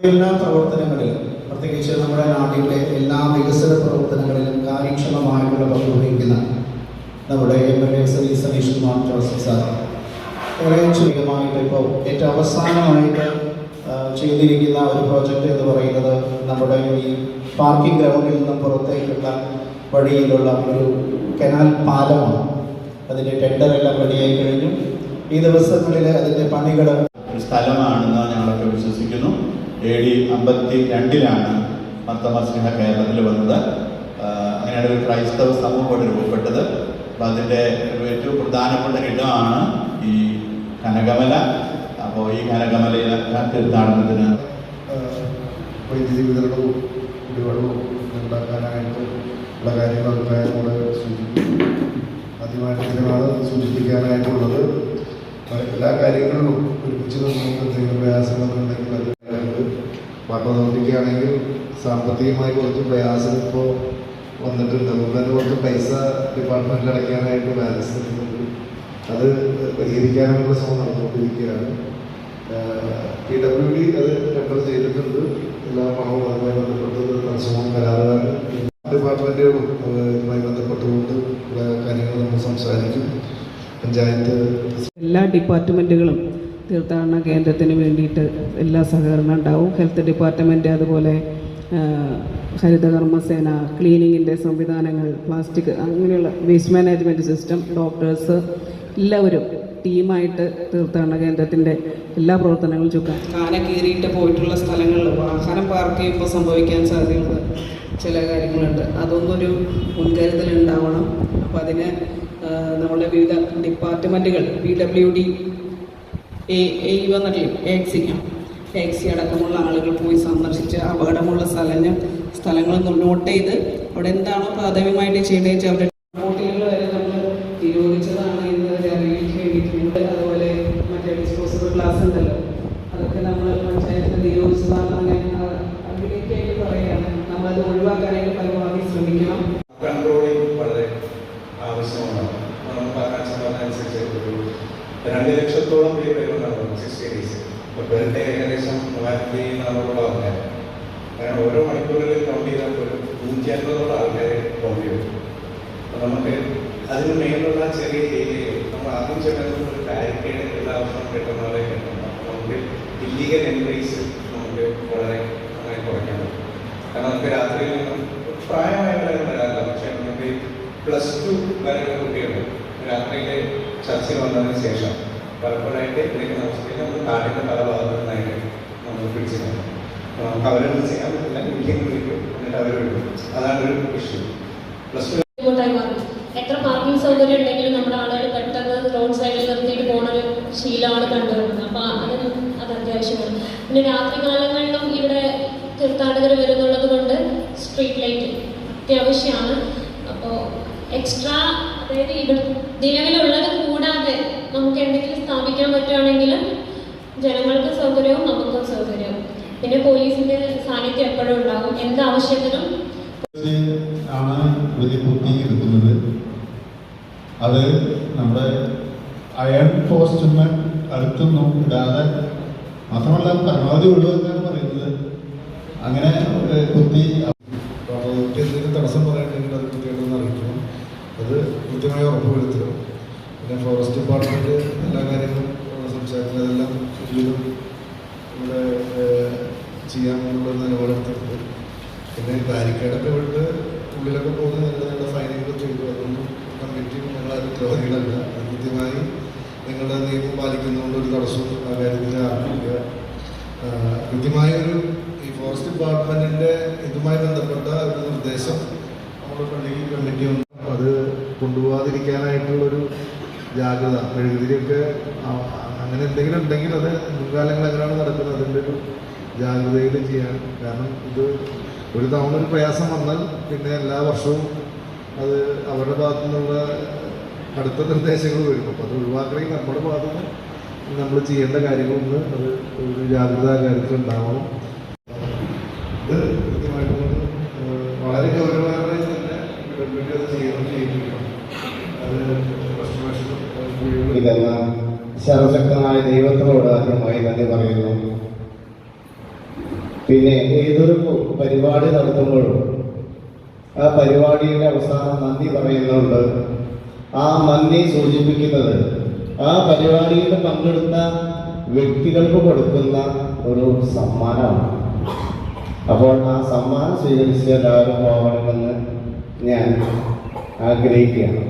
എല്ലാ പ്രവർത്തനങ്ങളിലും, പ്രത്യേകിച്ച് നമ്മുടെ നാട്ടിലെ എല്ലാ വികസന പ്രവർത്തനങ്ങളിലും കാര്യക്ഷമമായിട്ടുള്ള പങ്കുവഹിക്കുന്ന നമ്മുടെ MLA ശ്രീ സതീഷ് കുമാർ ജോസഫ് സാർ വളരെ ചുരുക്കമായിട്ട് ഇപ്പോൾ ഏറ്റവും അവസാനമായിട്ട് ചെയ്തിരിക്കുന്ന ഒരു പ്രോജക്റ്റ് എന്ന് പറയുന്നത് നമ്മുടെ ഈ പാർക്കിംഗ് ഗ്രൗണ്ടിൽ നിന്നും പുറത്തേക്കുള്ള വഴിയിലുള്ള ഒരു കനാൽ പാലമാണ്. അതിൻ്റെ ടെൻഡറെല്ലാം റെഡിയായി കഴിഞ്ഞു. ഈ ദിവസങ്ങളിൽ അതിൻ്റെ പണികൾ ഒരു സ്ഥലമാണെന്ന് ഞങ്ങളൊക്കെ വിശ്വസിക്കുന്നു. AD 52 മർത്തമസ്ലിഹ കേരളത്തിൽ വന്നത്. അങ്ങനെയാണ് ഒരു ക്രൈസ്തവ സമൂഹം രൂപപ്പെട്ടത്. അപ്പം അതിൻ്റെ ഏറ്റവും പ്രധാനപ്പെട്ട ഇടമാണ് ഈ കനകമല. അപ്പോൾ ഈ കനകമലയിലെ തീർത്ഥാടനത്തിന് വൈദ്യുതി വിതരണവും കുടിവെള്ളവും ഉണ്ടാക്കാനായിട്ട് ഉള്ള കാര്യങ്ങൾ അഭിപ്രായങ്ങളോട് ആദ്യമായിട്ട് ഇതിനാണ് സൂചിപ്പിക്കാനായിട്ടുള്ളത്. എല്ലാ കാര്യങ്ങളിലും ഒരുമിച്ച് നമുക്ക് എന്തെങ്കിലും പ്രയാസങ്ങളൊക്കെ ഉണ്ടെങ്കിൽ അത് വാട്ടർ അതോറിറ്റിക്കാണെങ്കിൽ സാമ്പത്തികമായി കുറച്ച് പ്രയാസം ഇപ്പോൾ വന്നിട്ടുണ്ട്. അതുകൊണ്ട് തന്നെ കുറച്ച് പൈസ ഡിപ്പാർട്ട്മെൻറ്റിൽ അടയ്ക്കാനായിട്ട് ബാലൻസ് നിൽക്കുന്നുണ്ട്. അത് പരിഹരിക്കാനുള്ള ശ്രമം നടന്നുകൊണ്ടിരിക്കുകയാണ്. PWD അത് ടെൻഡർ ചെയ്തിട്ടുണ്ട്. എല്ലാ പണവും അതുമായി ബന്ധപ്പെട്ടത് തടസ്സവും കരാറുകാരും ഡിപ്പാർട്ട്മെൻറ്റുകളും ഇതുമായി ബന്ധപ്പെട്ടുകൊണ്ട് ഉള്ള കാര്യങ്ങൾ നമ്മൾ സംസാരിക്കും. പഞ്ചായത്ത് എല്ലാ ഡിപ്പാർട്ട്മെൻറ്റുകളും തീർത്ഥാടന കേന്ദ്രത്തിന് വേണ്ടിയിട്ട് എല്ലാ സഹകരണം ഉണ്ടാവും. ഹെൽത്ത് ഡിപ്പാർട്ട്മെൻറ്റ്, അതുപോലെ ഹരിതകർമ്മസേന, ക്ലീനിങ്ങിൻ്റെ സംവിധാനങ്ങൾ, പ്ലാസ്റ്റിക്, അങ്ങനെയുള്ള വേസ്റ്റ് മാനേജ്മെൻറ്റ് സിസ്റ്റം, ഡോക്ടേഴ്സ്, എല്ലാവരും ടീമായിട്ട് തീർത്ഥാടന കേന്ദ്രത്തിൻ്റെ എല്ലാ പ്രവർത്തനങ്ങളും ചുക്കാൻ. കാന കീറിയിട്ട് പോയിട്ടുള്ള സ്ഥലങ്ങളിൽ വാഹനം പാർക്ക് ചെയ്യുമ്പോൾ സംഭവിക്കാൻ സാധ്യതയുള്ള ചില കാര്യങ്ങളുണ്ട്. അതൊന്നൊരു മുൻകരുതലുണ്ടാവണം. അപ്പോൾ അതിന് നമ്മുടെ വിവിധ ഡിപ്പാർട്ട്മെൻറ്റുകൾ PWD ടാക്സി അടക്കമുള്ള ആളുകൾ പോയി സന്ദർശിച്ച് അപകടമുള്ള സ്ഥലങ്ങൾ നോട്ട് ചെയ്ത് അവിടെ എന്താണോ പ്രാഥമികമായിട്ട് ചെയ്യേണ്ടത് വെച്ചാൽ അവരുടെ ബോട്ടിലുകൾ വരെ നമ്മൾ നിരോധിച്ചതാണ് എന്ന് അറിയിക്കാൻ വേണ്ടിയിട്ടുണ്ട്. അതുപോലെ മറ്റേ ഡിസ്പോസബിൾ ഗ്ലാസ് ഉണ്ടല്ലോ, അതൊക്കെ നമ്മൾ പഞ്ചായത്തിന് നിരോധിച്ചതാണ്. അതിലേക്കായിട്ട് പറയുകയാണ്, നമ്മളത് ഒഴിവാക്കാനായിട്ട് പരമാവധി ശ്രമിക്കണം. കൺട്രോളിംഗ് വളരെ ആവശ്യമാണ്. നമ്മൾ പറഞ്ഞ അനുസരിച്ച് 2 ലക്ഷത്തോളം പേര് വരുന്നുണ്ടാവും 60 days. ഇപ്പോൾ പെർ ഡേ ഏകദേശം 3400 ആൾക്കാർ. കാരണം ഓരോ മണിക്കൂറിൽ കൗണ്ട് ചെയ്താൽ ഒരു 150 ആൾക്കാരെ കൗണ്ട് ചെയ്യും. അപ്പോൾ നമുക്ക് അതിന് മേലുള്ള ചെറിയ ഏരിയയിൽ നമ്മൾ ആദ്യം ചെല്ലുന്ന ഒരു ബാരിക്കേഡ് എല്ലാ വർഷവും കിട്ടുന്നവരെ കിട്ടുന്നു. അപ്പോൾ നമുക്ക് ഇല്ലീഗൽ എൻട്രീസ് നമുക്ക് വളരെ അങ്ങനെ കുറയ്ക്കാൻ പറ്റും. കാരണം നമുക്ക് രാത്രിയിൽ നിന്നും പ്രായമായവരെ വരാറില്ല, പക്ഷേ നമുക്ക് +2 വരെയുള്ള കുട്ടികളുണ്ട്. രാത്രിയിലെ ചർച്ചയിൽ വന്നതിന് ശേഷം പലപ്പോഴായിട്ട് ഇതിലേക്ക് നമസ്കരിക്കാൻ നമ്മൾ കാട്ടിൻ്റെ പല ഭാഗത്തു നിന്നായിട്ട് നമ്മൾ പിടിച്ചിട്ടുണ്ട്. നമുക്ക് അവരൊന്നും ചെയ്യാൻ പറ്റില്ല, വിളിക്കും എന്നിട്ട് അവർ വിടും. അതാണ് ഒരു ഇഷ്യൂ. +2 എത്ര പാർക്കിംഗ് സൗകര്യം ഉണ്ടെങ്കിലും നമ്മുടെ ആളുകൾ പെട്ടെന്ന് റോഡ് സൈഡിൽ നിർത്തിയിട്ട് പോകുന്നൊരു ശീലമാണ് കണ്ടുവരുന്നത്. അപ്പോൾ അത് അത്യാവശ്യമാണ്. പിന്നെ രാത്രി കാലങ്ങളിലും ഇവിടെ തീർത്ഥാടകർ വരുന്നുള്ളത് കൊണ്ട് സ്ട്രീറ്റ് ലൈറ്റ് അത്യാവശ്യമാണ്. അപ്പോൾ എക്സ്ട്രാ, അതായത് ഇവിടെ നിലവിലുള്ളത് കൂടാതെ നമുക്ക് എന്തെങ്കിലും സ്ഥാപിക്കാൻ പറ്റുകയാണെങ്കിൽ ജനങ്ങൾക്ക് സൗകര്യവും നമുക്കും സൗകര്യവും. പിന്നെ പോലീസിന്റെ സാന്നിധ്യം എപ്പോഴും ഉണ്ടാകും. എന്താവശ്യത്തിനും ആണ് കുത്തി എടുക്കുന്നത്. അത് നമ്മുടെ അയൺ പോസ്റ്റിന് അടുത്തൊന്നും ഇടാതെ, മാത്രമല്ല പരമാവധി ഒഴിവാക്കാണ് പറയുന്നത്. അങ്ങനെ കുത്തി എന്തെങ്കിലും തടസ്സം പറയാനുണ്ടെങ്കിൽ അത് കൃത്യമായിട്ടൊന്ന് അറിയിക്കണം. അത് കൃത്യമായി ഉറപ്പുവരുത്തണം. പിന്നെ ഫോറസ്റ്റ് ഡിപ്പാർട്ട്മെൻറ്റ് എല്ലാ കാര്യങ്ങളും സംസാരിക്കുന്നതെല്ലാം ഇതിലും ഇവിടെ ചെയ്യാമെന്നുള്ള നിലപാടെടുത്തിട്ടുണ്ട്. പിന്നെ ബാരിക്കേഡൊക്കെ വിട്ട് ഉള്ളിലൊക്കെ പോകുന്ന നല്ല ഫൈനുകൾ ചെയ്തു. അതൊന്നും കമ്മിറ്റിയും ഞങ്ങളാരും ഉത്തരവാദികളല്ല. കൃത്യമായി നിങ്ങളുടെ നിയമം പാലിക്കുന്നതുകൊണ്ട് ഒരു തടസ്സവും ആ കാര്യത്തിൽ ആർക്കില്ല. കൃത്യമായൊരു ഈ ഫോറസ്റ്റ് ഡിപ്പാർട്ട്മെൻറ്റിൻ്റെ ഇതുമായി ബന്ധപ്പെട്ട ഒരു നിർദ്ദേശം നമ്മുടെ പള്ളിക്ക് കമ്മിറ്റി ഉണ്ട്. അത് കൊണ്ടുപോകാതിരിക്കാനായിട്ടുള്ളൊരു ജാഗ്രത, മെഴുകുതിരിയൊക്കെ അങ്ങനെ എന്തെങ്കിലും ഉണ്ടെങ്കിൽ അത് മുൻകാലങ്ങൾ എങ്ങനെയാണ് നടക്കുന്നത് അതിൻ്റെ ഒരു ജാഗ്രതയിൽ ചെയ്യാൻ. കാരണം ഇത് ഒരു തവണ ഒരു പ്രയാസം വന്നാൽ പിന്നെ എല്ലാ വർഷവും അത് അവരുടെ ഭാഗത്തു നിന്നുള്ള അടുത്ത നിർദ്ദേശങ്ങൾ വരും. അപ്പോൾ അത് ഒഴിവാക്കണമെങ്കിൽ നമ്മുടെ ഭാഗത്തു നിന്ന് നമ്മൾ ചെയ്യേണ്ട കാര്യങ്ങളൊന്ന് അത് ഒരു ജാഗ്രതാ കാര്യത്തിൽ ഉണ്ടാവണം. ഇത് കൃത്യമായിട്ട് വളരെ ഗൗരവമായി തന്നെ അത് ചെയ്യിപ്പിക്കണം. അത് ഇതെല്ലാം സർവശക്തനായ ദൈവത്തിനോട് ആദ്യമായി നന്ദി പറയുന്നു. പിന്നെ ഏതൊരു പരിപാടി നടത്തുമ്പോഴും ആ പരിപാടിയുടെ അവസാനം നന്ദി പറയുന്നുണ്ട്. ആ നന്ദി സൂചിപ്പിക്കുന്നത് ആ പരിപാടിയിൽ പങ്കെടുത്ത വ്യക്തികൾക്ക് കൊടുക്കുന്ന ഒരു സമ്മാനമാണ്. അപ്പോൾ ആ സമ്മാനം സ്വീകരിച്ച് എല്ലാവരും പോകണമെന്ന് ഞാൻ ആഗ്രഹിക്കുകയാണ്.